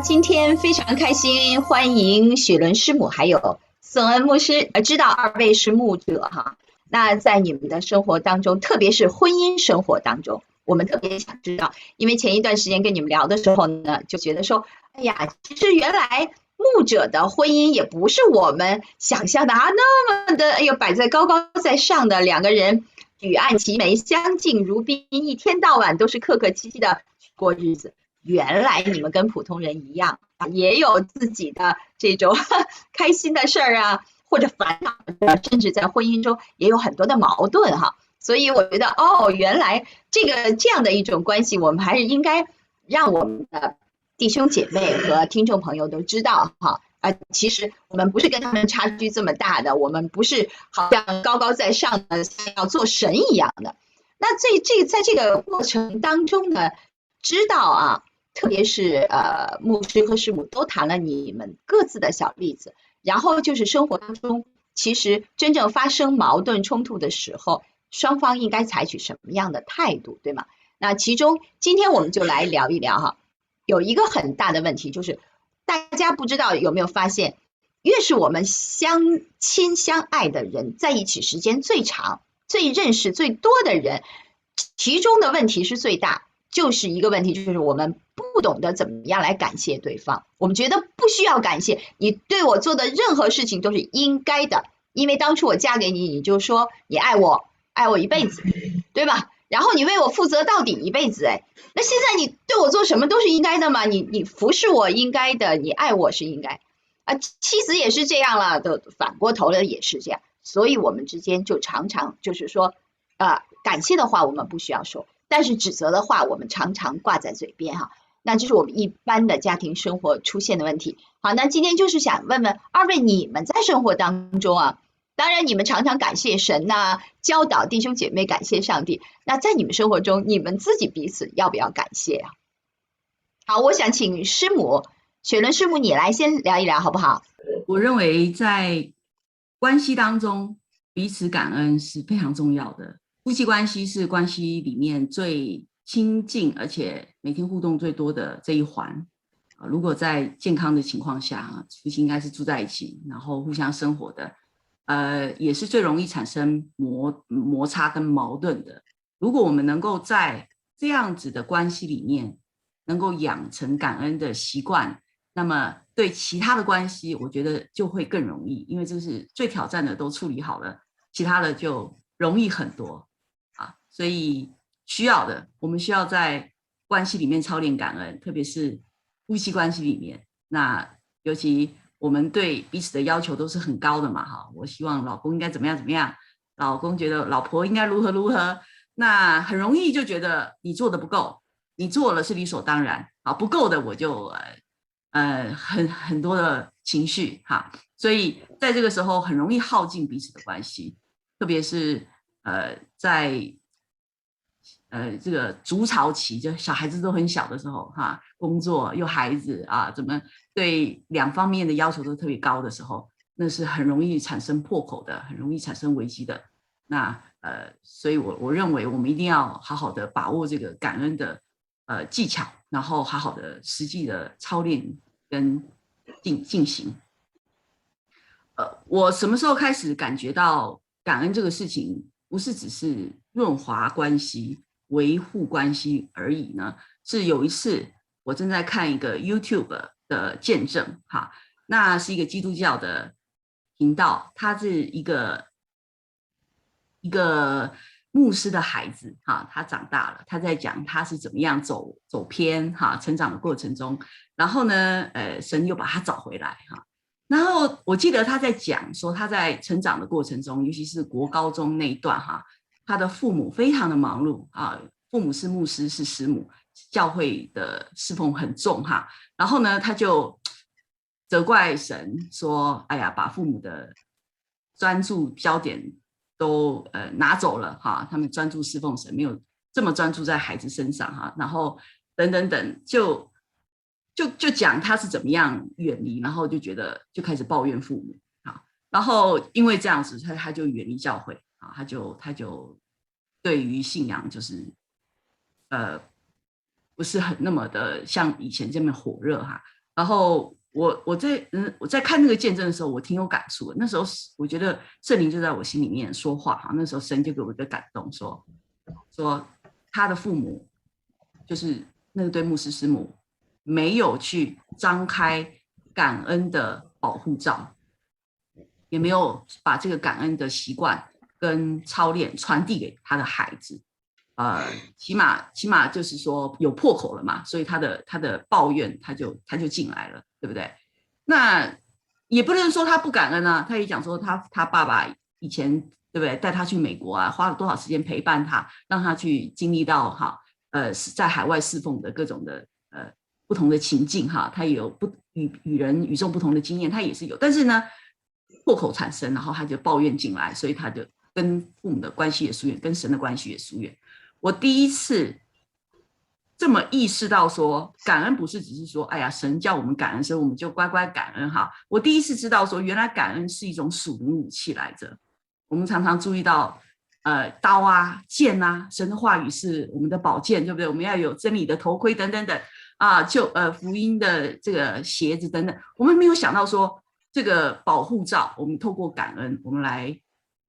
今天非常开心，欢迎雪伦师母还有宋恩牧师。知道二位是牧者哈，那在你们的生活当中，特别是婚姻生活当中，我们特别想知道，因为前一段时间跟你们聊的时候呢，就觉得说，哎呀，其实原来牧者的婚姻也不是我们想象的那么的，哎呦，摆在高高在上的两个人举案齐眉，相敬如宾，一天到晚都是客客气气的过日子。原来你们跟普通人一样，也有自己的这种开心的事儿啊，或者烦恼，甚至在婚姻中也有很多的矛盾哈。所以我觉得，原来这样的一种关系，我们还是应该让我们的弟兄姐妹和听众朋友都知道哈。其实我们不是跟他们差距这么大的，我们不是好像高高在上的要做神一样的。那在这个过程当中呢，知道啊。特别是牧师和师母都谈了你们各自的小例子，然后就是生活当中，其实真正发生矛盾冲突的时候，双方应该采取什么样的态度，对吗？那其中今天我们就来聊一聊哈，有一个很大的问题就是，大家不知道有没有发现，越是我们相亲相爱的人，在一起时间最长、最认识最多的人，其中的问题是最大。就是一个问题，就是我们不懂得怎么样来感谢对方。我们觉得不需要感谢，你对我做的任何事情都是应该的，因为当初我嫁给你，你就说你爱我，爱我一辈子，对吧？然后你为我负责到底一辈子，哎，那现在你对我做什么都是应该的嘛？你服侍我应该的，你爱我是应该啊，妻子也是这样了，都反过头了也是这样，所以我们之间就常常就是说，感谢的话我们不需要说。但是指责的话，我们常常挂在嘴边哈，那这是我们一般的家庭生活出现的问题。好，那今天就是想问问二位，你们在生活当中啊，当然你们常常感谢神呐、教导弟兄姐妹感谢上帝。那在你们生活中，你们自己彼此要不要感谢啊？好，我想请师母雪伦师母你来先聊一聊好不好？我认为在关系当中，彼此感恩是非常重要的。夫妻关系是关系里面最亲近，而且每天互动最多的这一环。如果在健康的情况下，夫妻应该是住在一起，然后互相生活的，也是最容易产生摩擦跟矛盾的。如果我们能够在这样子的关系里面，能够养成感恩的习惯，那么对其他的关系，我觉得就会更容易，因为这是最挑战的都处理好了，其他的就容易很多啊。所以我们需要在关系里面操练感恩，特别是夫妻关系里面。那尤其我们对彼此的要求都是很高的嘛，哈，我希望老公应该怎么样怎么样，老公觉得老婆应该如何如何，那很容易就觉得你做的不够，你做了是理所当然啊，不够的我就很多的情绪哈，所以在这个时候很容易耗尽彼此的关系，特别是在这个筑巢期，就小孩子都很小的时候哈，工作又孩子啊，怎么对两方面的要求都特别高的时候，那是很容易产生破口的，很容易产生危机的。那所以我认为我们一定要好好的把握这个感恩的技巧，然后好好的实际的操练跟进行。我什么时候开始感觉到感恩这个事情，不是只是润滑关系、维护关系而已呢？是有一次我正在看一个 YouTube 的见证，哈，那是一个基督教的频道，他是一个牧师的孩子，哈，他长大了，他在讲他是怎么样走偏，哈，成长的过程中，然后呢，神又把他找回来，哈。然后我记得他在讲说他在成长的过程中，尤其是国高中那一段哈，他的父母非常的忙碌啊，父母是牧师是师母，教会的侍奉很重哈。然后呢，他就责怪神说：“哎呀，把父母的专注焦点都拿走了哈，他们专注侍奉神，没有这么专注在孩子身上哈。然后等等等，就讲他是怎么样远离，然后就觉得就开始抱怨父母啊，然后因为这样子，他就远离教会啊，他就对于信仰就是不是很那么的像以前这么火热哈。然后我在看那个见证的时候，我挺有感触的。那时候我觉得圣灵就在我心里面说话哈，那时候神就给我一个感动说他的父母就是那对牧师师母没有去张开感恩的保护罩，也没有把这个感恩的习惯跟操练传递给他的孩子。起码就是说有破口了嘛，所以他的抱怨他就进来了，对不对？那也不能说他不感恩啊，他也讲说他爸爸以前对不对带他去美国啊，花了多少时间陪伴他，让他去经历到在海外侍奉的各种的不同的情境哈，他也有与人与众不同的经验，他也是有，但是呢破口产生，然后他就抱怨进来，所以他就跟父母的关系也疏远，跟神的关系也疏远。我第一次这么意识到说，感恩不是只是说，哎呀，神叫我们感恩，所以我们就乖乖感恩哈。我第一次知道说，原来感恩是一种属灵武器来着。我们常常注意到，刀啊、剑啊，神的话语是我们的宝剑，对不对？我们要有真理的头盔等等等啊，福音的这个鞋子等等。我们没有想到说，这个保护罩，我们透过感恩，我们来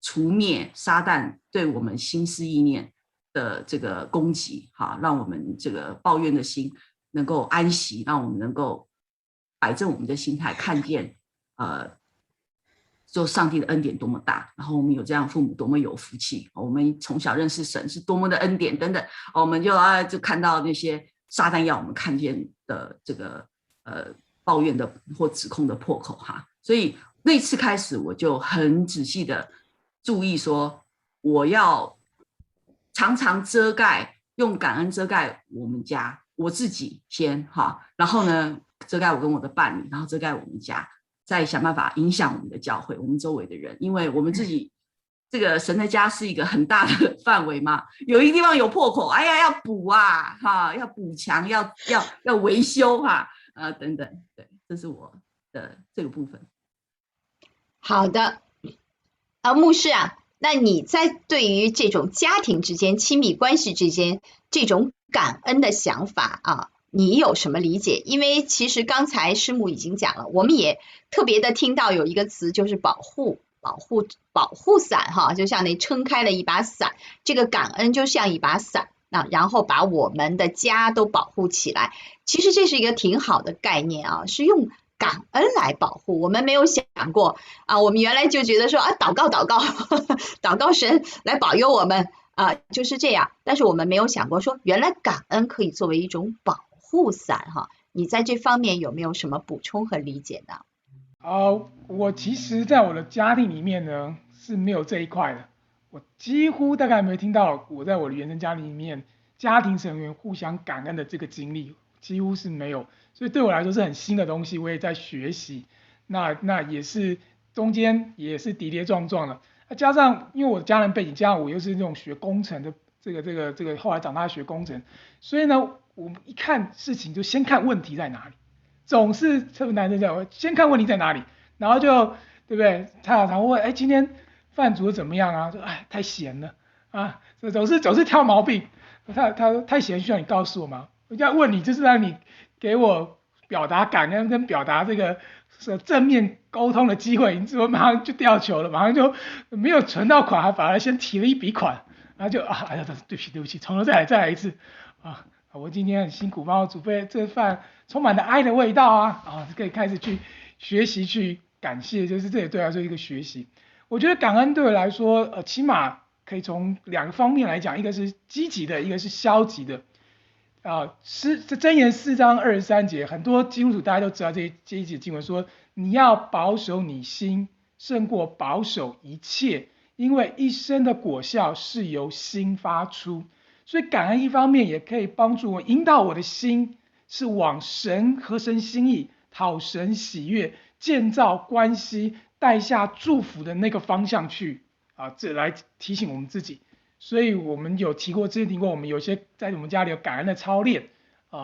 除灭撒旦对我们心思意念的这个攻击，哈，让我们这个抱怨的心能够安息，让我们能够摆正我们的心态，看见就上帝的恩典多么大，然后我们有这样父母多么有福气，我们从小认识神是多么的恩典等等，我们就看到那些撒旦要我们看见的这个抱怨的或指控的破口哈，所以那次开始我就很仔细的注意说，我要常常遮盖，用感恩遮盖我们家，我自己先哈，然后呢遮盖我跟我的伴侣，然后遮盖我们家。再想办法影响我们的教会，我们周围的人，因为我们自己这个神的家是一个很大的范围嘛，有一个地方有破口，哎呀要补啊，哈，要补强，要维修哈，等等，对，这是我的这个部分。好的，牧师啊，那你在对于这种家庭之间、亲密关系之间这种感恩的想法啊，你有什么理解？因为其实刚才师母已经讲了，我们也特别的听到有一个词，就是保护伞哈，就像那撑开了一把伞，这个感恩就像一把伞，那然后把我们的家都保护起来。其实这是一个挺好的概念啊，是用感恩来保护。我们没有想过啊，我们原来就觉得说啊，祷告祷告神来保佑我们啊，就是这样。但是我们没有想过说，原来感恩可以作为一种保护伞哈。你在这方面有没有什么补充和理解呢？我其实在我的家庭里面呢是没有这一块的，我几乎大概没听到我在我的原生家庭里面家庭成员互相感恩的这个经历，几乎是没有，所以对我来说是很新的东西，我也在学习，那也是中间也是跌跌撞撞的，加上因为我的家人背景，加上我又是那种学工程的，这个后来长大学工程，所以呢，我们一看事情就先看问题在哪里。总是这个男生这样，先看问题在哪里，然后就对不对？他常问，哎，今天饭煮的怎么样啊？说，哎，太咸了啊，总是挑毛病。他太咸，需要你告诉我吗？我要问你，就是让你给我表达感恩跟表达这个正面沟通的机会，你怎么马上就掉球了？马上就没有存到款，还反而先提了一笔款，然后就哎呀，对不起，从头再来一次啊。我今天很辛苦，帮我准备这饭，充满了爱的味道啊，可以开始去学习去感谢，就是这也对我来说一个学习。我觉得感恩对我来说，起码可以从两个方面来讲，一个是积极的，一个是消极的。这箴言4章23节，很多基督徒大家都知道这一节经文说，你要保守你心，胜过保守一切，因为一生的果效是由心发出。所以感恩一方面也可以帮助我引导我的心是往神合神心意、讨神喜悦、建造关系、带下祝福的那个方向去这来提醒我们自己。所以我们有提过，之前提过，我们有些在我们家里有感恩的操练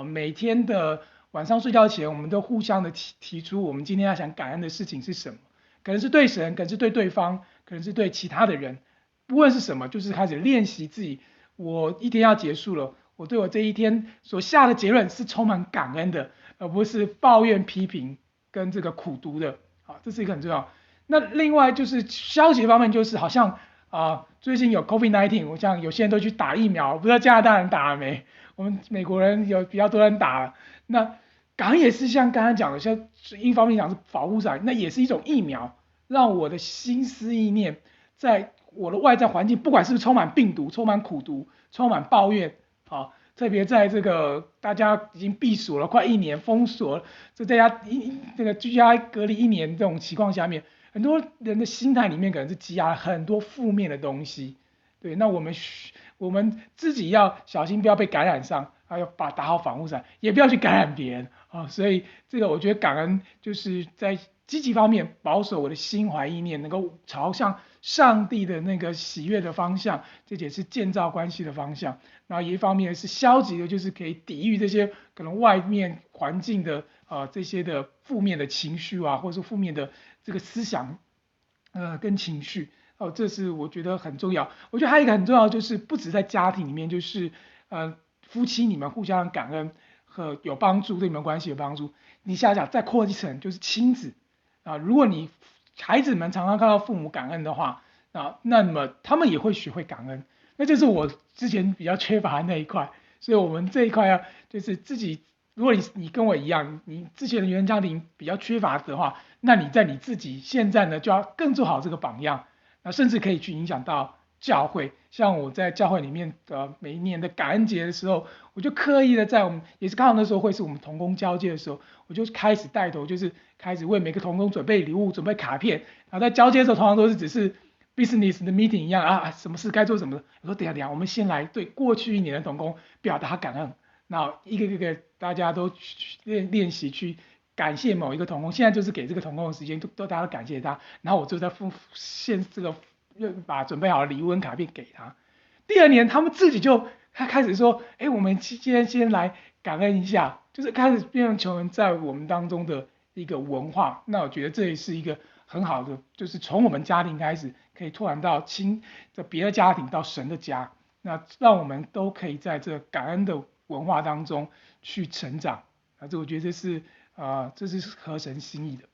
每天的晚上睡觉前，我们都互相的提出我们今天要想感恩的事情是什么，可能是对神，可能是对对方，可能是对其他的人，不论是什么，就是开始练习自己。我一天要结束了，我对我这一天所下的结论是充满感恩的，而不是抱怨、批评跟这个苦读的。好，这是一个很重要。那另外就是消极方面，就是好像最近有 COVID-19， 我想有些人都去打疫苗，不知道加拿大人打了没？我们美国人有比较多人打了。那感恩也是像刚才讲的，像一方面讲是保护伞，那也是一种疫苗，让我的心思意念在我的外在环境，不管是不是充满病毒、充满苦毒、充满抱怨，特别在这个大家已经闭锁了快1年，封锁了，这在家这个居家隔离1年这种情况下面，很多人的心态里面可能是积压了很多负面的东西。对，那我们自己要小心，不要被感染上，还要打好防护伞，也不要去感染别人啊。所以这个我觉得感恩就是在积极方面保守我的心怀意念，能够朝向上帝的那个喜悦的方向，这也是建造关系的方向。然后一方面是消极的，就是可以抵御这些可能外面环境的这些的负面的情绪啊，或者是负面的这个思想跟情绪。这是我觉得很重要。我觉得还有一个很重要，就是不止在家庭里面，就是夫妻你们互相感恩和有帮助，对你们关系有帮助。你想想，再扩一层就是亲子如果你孩子们常常看到父母感恩的话那么他们也会学会感恩。那就是我之前比较缺乏的那一块，所以我们这一块就是自己，如果你跟我一样，你之前的原生家庭比较缺乏的话，那你在你自己现在呢就要更做好这个榜样。甚至可以去影响到教会。像我在教会里面每一年的感恩节的时候，我就刻意的在我们也是刚好那时候会是我们同工交接的时候，我就开始带头，就是开始为每个同工准备礼物、准备卡片。然后在交接的时候，通常都是只是 business 的 meeting 一样什么事该做什么。我说等一下，我们先来对过去1年的同工表达感恩。那一个大家都练习去感谢某一个同工，现在就是给这个同工的时间，都大家都感谢他，然后我就在把准备好的礼物跟卡片给他。第2年他们自己他开始说，我们今天先来感恩一下，就是开始变成求人在我们当中的一个文化。那我觉得这也是一个很好的，就是从我们家庭开始，可以拓展到别的家庭到神的家，那让我们都可以在这感恩的文化当中去成长。这我觉得这是合神心意的。